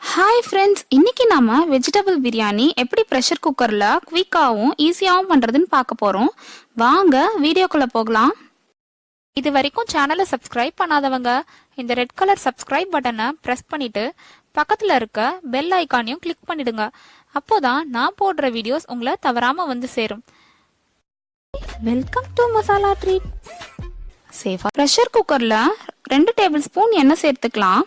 Hi friends, இன்னைக்கு நாம vegetable biryani எப்படி ப்ரெஷர் குக்கரில் குவிக்காகவும் ஈஸியாகவும் பண்ணுறதுன்னு பார்க்க போகிறோம். வாங்க வீடியோக்குள்ளே போகலாம். இது வரைக்கும் சேனலை சப்ஸ்கிரைப் பண்ணாதவங்க இந்த ரெட் கலர் சப்ஸ்கிரைப் பட்டனை ப்ரெஸ் பண்ணிட்டு பக்கத்தில் இருக்க பெல் ஐக்கானையும் கிளிக் பண்ணிடுங்க. அப்போதான் நான் போடுற வீடியோஸ் உங்களை தவறாமல் வந்து சேரும். Welcome to masala treat. சேஃபா ப்ரெஷர் குக்கரில் 2 டேபிள் ஸ்பூன் எண்ணெய் சேர்த்துக்கலாம்.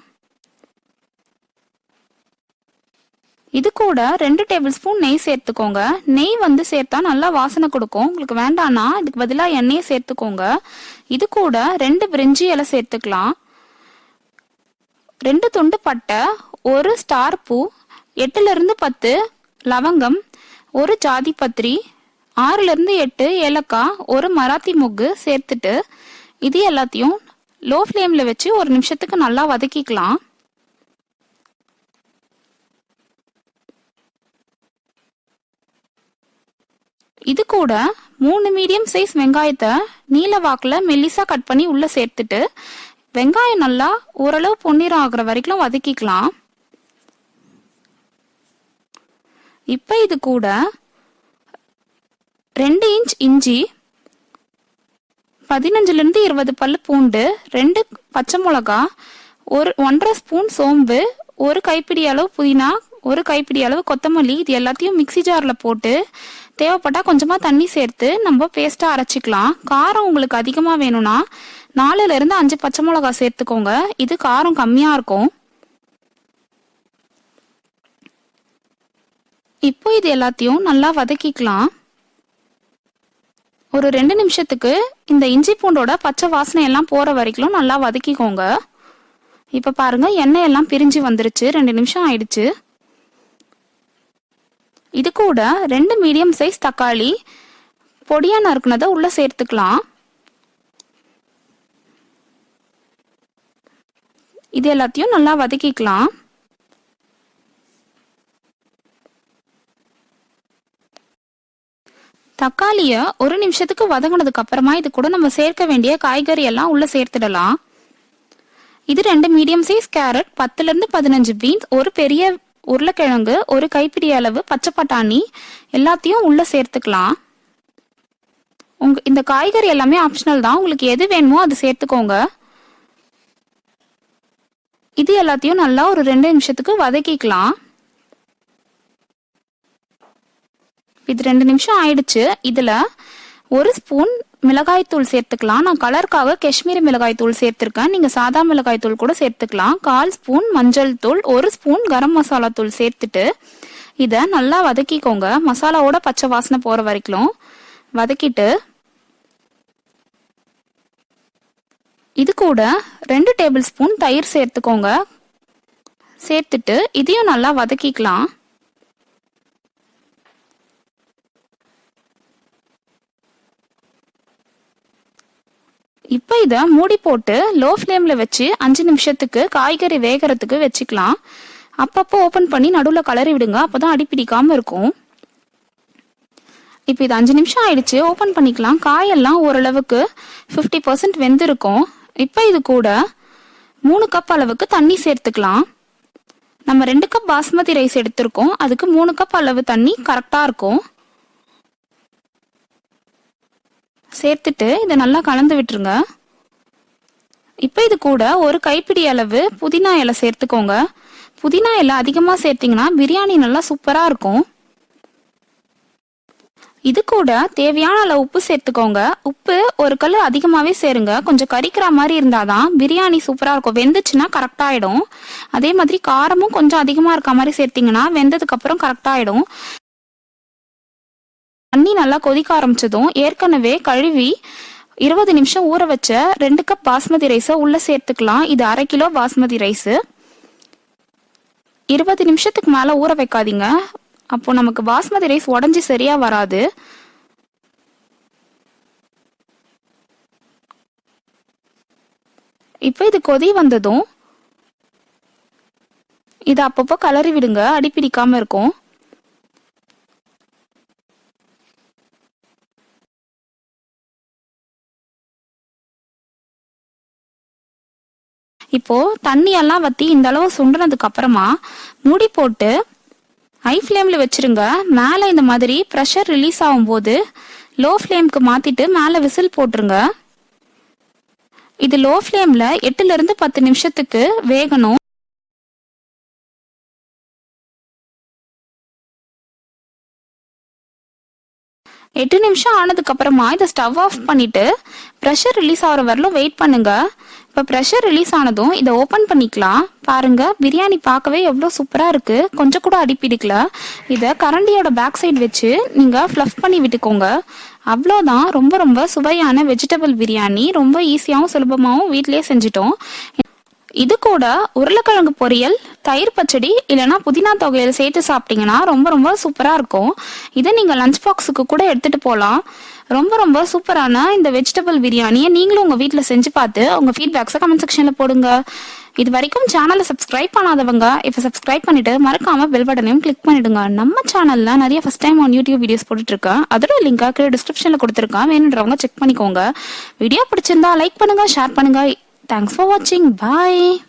இது கூட 2 டேபிள் ஸ்பூன் நெய் சேர்த்துக்கோங்க. நெய் சேர்த்தா நல்லா வாசனை கொடுக்கும். உங்களுக்கு வேண்டாம்னா இதுக்கு பதிலாக எண்ணெயை சேர்த்துக்கோங்க. இது கூட 2 பிரிஞ்சி இலை சேர்த்துக்கலாம். 2 துண்டு பட்டை, 1 ஸ்டார் பூ, 8லிருந்து 10 லவங்கம், 1 ஜாதி பத்திரி, 6லிருந்து 8 ஏலக்காய், 1 மராத்தி மொக்கு சேர்த்துட்டு இது எல்லாத்தையும் லோ ஃப்ளேம்ல வச்சு 1 நிமிஷத்துக்கு நல்லா வதக்கிக்கலாம். இது கூட 3 மீடியம் சைஸ் வெங்காயத்தை நீல வாக்குல மெல்லிசா கட் பண்ணி உள்ள சேர்த்துட்டு வெங்காயம் நல்லா ஓரளவு பொன்னிறம் ஆகுற வரைக்கும் வதக்கிக்கலாம். இப்ப இது கூட 2 இன்ச் இஞ்சி, 15லிருந்து 20 பல்லு பூண்டு, 2 பச்சை மிளகா, 1.5 ஸ்பூன் சோம்பு, 1 கைப்பிடி அளவு புதினா, 1 கைப்பிடி அளவு கொத்தமல்லி, இது எல்லாத்தையும் மிக்சி ஜார்ல போட்டு தேவைப்பட்டா கொஞ்சமா தண்ணி சேர்த்து நம்ம பேஸ்டா அரைச்சிக்கலாம். காரம் உங்களுக்கு அதிகமா வேணும்னா 4லிருந்து 5 பச்சை மிளகா சேர்த்துக்கோங்க. இது காரம் கம்மியா இருக்கும். இப்போ இது எல்லாத்தையும் நல்லா வதக்கிக்கலாம். ஒரு 2 நிமிஷத்துக்கு இந்த இஞ்சி பூண்டோட பச்சை வாசனை எல்லாம் போற வரைக்கும் நல்லா வதக்கிக்கோங்க. இப்ப பாருங்க, எண்ணெய் எல்லாம் பிரிஞ்சு வந்துருச்சு. 2 நிமிஷம் ஆயிடுச்சு. இது கூட 2 மீடியம் சைஸ் தக்காளி பொடியா நறுக்குனதை உள்ள சேர்த்துக்கலாம். இது எல்லாத்தையும் நல்லா வதக்கிக்கலாம். தக்காளிய 1 நிமிஷத்துக்கு வதங்கினதுக்கு அப்புறமா இது கூட நம்ம சேர்க்க வேண்டிய காய்கறி எல்லாம் உள்ள சேர்த்துடலாம். இது 2 மீடியம் சைஸ் கேரட், 10லிருந்து 15 பீன்ஸ், 1 பெரிய உருளைக்கிழங்கு, 1 கைப்பிடி அளவு பச்சை பட்டாணி எல்லாத்தையும் உள்ள சேர்த்துக்கலாம். இந்த காய்கறி எல்லாமே ஆப்ஷனல் தான். உங்களுக்கு எது வேணுமோ அது சேர்த்துக்கோங்க. இது எல்லாத்தையும் நல்லா ஒரு 2 நிமிஷத்துக்கு வதக்கிக்கலாம். இது 2 நிமிஷம் ஆயிடுச்சு. இதுல 1 ஸ்பூன் மிளகாய் தூள் சேர்த்துக்கலாம். நான் கலருக்காக காஷ்மீரி மிளகாய் தூள் சேர்த்திருக்கேன். நீங்க சாதா மிளகாய் தூள் கூட சேர்த்துக்கலாம். 1/4 ஸ்பூன் மஞ்சள் தூள், 1 ஸ்பூன் கரம் மசாலா தூள் சேர்த்துட்டு இத நல்லா வதக்கிக்கோங்க. மசாலாவோட பச்சை வாசனை போற வரைக்கும் வதக்கிட்டு இது கூட 2 டேபிள் ஸ்பூன் தயிர் சேர்த்துக்கோங்க. சேர்த்துட்டு இதையும் நல்லா வதக்கிக்கலாம். இப்ப இத மூடி போட்டு லோ ஃப்ளேம்ல வச்சு 5 நிமிஷத்துக்கு காய்கறி வேகறதுக்கு வச்சுக்கலாம். அப்பப்போ ஓபன் பண்ணி நடுவுல கலரி விடுங்க. அப்பதான் அடி பிடிக்காம இருக்கும். இப்ப இது 5 நிமிஷம் ஆயிடுச்சு. ஓபன் பண்ணிக்கலாம். காயெல்லாம் ஓரளவுக்கு 50% வெந்திருக்கும். இப்ப இது கூட 3 கப் அளவுக்கு தண்ணி சேர்த்துக்கலாம். நம்ம 2 கப் பாஸ்மதி ரைஸ் எடுத்திருக்கோம். அதுக்கு 3 கப் அளவு தண்ணி கரெக்டா இருக்கும். சேர்த்துட்டு இதை நல்லா கலந்து விட்டுருங்க. இப்ப இது கூட 1 கைப்பிடி அளவு புதினா இலை சேர்த்துக்கோங்க. புதினா இலை அதிகமா சேர்த்தீங்கன்னா பிரியாணி நல்லா சூப்பரா இருக்கும். இது கூட தேவையான அளவு உப்பு சேர்த்துக்கோங்க. உப்பு 1 கல் அதிகமாவே சேருங்க. கொஞ்சம் கரிக்கிற மாதிரி இருந்தாதான் பிரியாணி சூப்பரா இருக்கும். வெந்துச்சுன்னா கரெக்டா ஆயிடும். அதே மாதிரி காரமும் கொஞ்சம் அதிகமா இருக்க மாதிரி சேர்த்தீங்கன்னா வெந்ததுக்கு அப்புறம் கரெக்டா ஆயிடும். தண்ணி நல்லா கொதிக்க ஆரம்பிச்சதும் ஏற்கனவே கழுவி 20 நிமிஷம் ஊற வச்ச 2 கப் பாஸ்மதி ரைஸை உள்ள சேர்த்துக்கலாம். இது 1/2 கிலோ பாஸ்மதி ரைஸ். 20 நிமிஷத்துக்கு மேல ஊற வைக்காதீங்க. அப்போ நமக்கு பாஸ்மதி ரைஸ் உடஞ்சி சரியா வராது. இப்போ இது கொதி வந்ததும் இது அப்பப்போ கலரி விடுங்க. அடி பிடிக்காம இருக்கும். இப்போ தண்ணி எல்லாம் வத்தி இந்த அளவு சுண்டுனதுக்கு அப்புறமா மூடி போட்டு ஹை ஃப்ளேம்ல வச்சிருங்க. மேல இந்த மாதிரி ப்ரெஷர் ரிலீஸ் ஆகும்போது லோ ஃப்ளேம்க்கு மாத்திட்டு மேல விசில் போட்டுருங்க. இது லோ ஃப்ளேம்ல 8 இருந்து 10 நிமிஷத்துக்கு வேகணும். 8 நிமிஷம் ஆனதுக்கு அப்புறமா இதை ஸ்டவ் ஆஃப் பண்ணிட்டு ப்ரெஷர் ரிலீஸ் ஆகிற வரலும் வெயிட் பண்ணுங்க. இப்போ ப்ரெஷர் ரிலீஸ் ஆனதும் இதை ஓப்பன் பண்ணிக்கலாம். பாருங்க, பிரியாணி பார்க்கவே எவ்வளோ சூப்பராக இருக்கு. கொஞ்சம் கூட அடிப்பிடிக்கல. இதை கரண்டியோட பேக் சைடு வச்சு நீங்க ஃப்ளஃப் பண்ணி விட்டுக்கோங்க. அவ்வளோதான். ரொம்ப ரொம்ப சுவையான வெஜிடபிள் பிரியாணி ரொம்ப ஈஸியாகவும் சுலபமாகவும் வீட்டிலேயே செஞ்சிட்டோம். இது கூட உருளைக்கிழங்கு பொரியல், தயிர் பச்சடி இல்லைன்னா புதினா தொகையில் சேர்த்து சாப்பிட்டீங்கன்னா ரொம்ப ரொம்ப சூப்பராக இருக்கும். இதை நீங்கள் லஞ்ச் பாக்ஸுக்கு கூட எடுத்துகிட்டு போகலாம். ரொம்ப ரொம்ப சூப்பரான இந்த வெஜிடபிள் பிரியாணியை நீங்களும் உங்கள் வீட்டில் செஞ்சு பார்த்து உங்கள் ஃபீட்பேக்ஸை கமெண்ட் செக்ஷனில் போடுங்க. இது வரைக்கும் சேனலை சப்ஸ்கிரைப் பண்ணாதவங்க இப்போ சப்ஸ்கிரைப் பண்ணிட்டு மறக்காம பெல் பட்டனையும் கிளிக் பண்ணிடுங்க. நம்ம சேனல்ல நிறைய first time on YouTube videos போட்டுட்டு இருக்கேன். அதோட லிங்க் கீழே டிஸ்கிரிப்ஷன்ல கொடுத்துருக்கேன். வேணுன்றவங்க செக் பண்ணிக்கோங்க. வீடியோ பிடிச்சிருந்தா லைக் பண்ணுங்க, ஷேர் பண்ணுங்க. Thanks for watching. Bye.